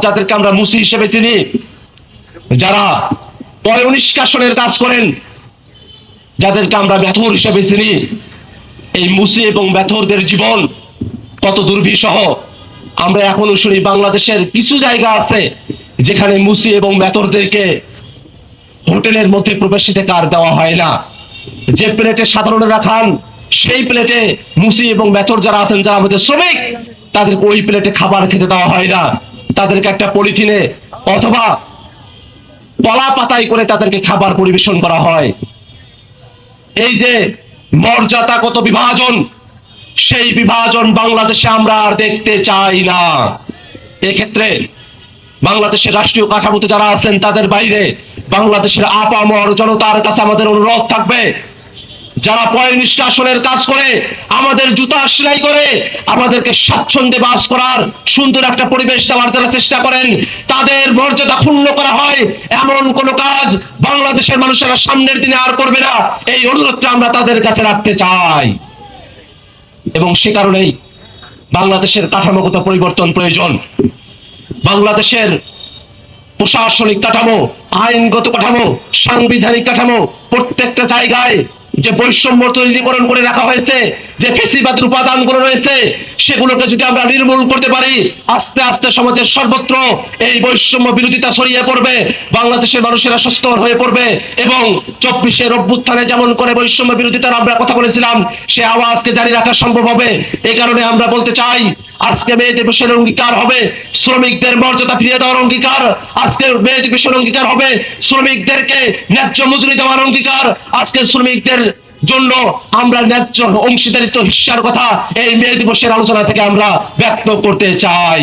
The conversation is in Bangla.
যাদেরকে আমরা মুসি হিসেবে চিনি, যারা পয় নিষ্কাশনের কাজ করেন, যাদেরকে আমরা মেথর হিসেবে চিনি, এই মুসি এবং মেথরদের জীবন কত দুর্বিষহ। আমরা এখনো শুনি বাংলাদেশের কিছু জায়গা আছে যেখানে মুসি এবং মেথরদেরকে হোটেলের মধ্যে প্রবেশাধিকার দেওয়া হয় না। যে প্লেটে সাধারণরা খান সেই প্লেটে মুসি এবং মেথর যারা আছেন, যারা আমাদের শ্রমিক, তাদেরকে ওই প্লেটে খাবার খেতে দেওয়া হয় না। তাদেরকে একটা পলিথিনে অথবা কলা পাতায় করে তাদেরকে খাবার পরিবেশন করা হয়। এই যে মর্যাদাগত বিভাজন, সেই বিভাজন বাংলাদেশে আমরা আর দেখতে চাই না। এক্ষেত্রে বাংলাদেশের রাষ্ট্রীয় কাঠামোতে যারা আছেন তাদের বাইরে বাংলাদেশের আপামর জনতার কাছে আমাদের অনুরোধ থাকবে, যারা পয় নিষ্কাশনের কাজ করে, আমাদের জুতা সেলাই করে, আমাদেরকে স্বাচ্ছন্দ্যে বাস করার সুন্দর একটা পরিবেশ দেওয়ার যারা চেষ্টা করেন, তাদের মর্যাদা ক্ষুণ্ণ করা হয় এমন কোন কাজ বাংলাদেশের মানুষেরা সামনের দিনে আর করবে না। এই অনুরোধটা আমরা তাদের কাছে রাখতে চাই। এবং সে কারণেই বাংলাদেশের কাঠামোগত পরিবর্তন প্রয়োজন। বাংলাদেশের প্রশাসনিক কাঠামো, আইনগত কাঠামো, সাংবিধানিক কাঠামো, প্রত্যেকটা জায়গায় যে বৈষম্য তৈরিকরণ করে রাখা হয়েছে, যে ফ্যাসিবাদের উপাদানগুলো রয়েছে, সেগুলোকে যদি আমরা নির্মূল করতে পারি, আস্তে আস্তে সমাজের সর্বত্র এই বৈষম্য বিরোধিতা ছড়িয়ে পড়বে, বাংলাদেশের মানুষেরা সুস্থ হয়ে পড়বে এবং 24-এর অভ্যুত্থানে যেমন করে বৈষম্য বিরোধিতার আমরা কথা বলেছিলাম, সে আওয়াজকে জারি রাখা সম্ভব হবে। এই কারণে আমরা বলতে চাই, আজকে মে দিবসের অঙ্গীকার হবে শ্রমিকদের মর্যাদা ফিরিয়ে দেওয়ার অঙ্গীকার, আজকে মে দিবসের অঙ্গীকার হবে শ্রমিকদেরকে ন্যায্য মজুরি দেওয়ার অঙ্গীকার, আজকে শ্রমিকদের জন্য আমরা ন্যায্য অংশীদারিত্ব হিস্সার কথা এই মে দিবসের আলোচনা থেকে আমরা ব্যক্ত করতে চাই।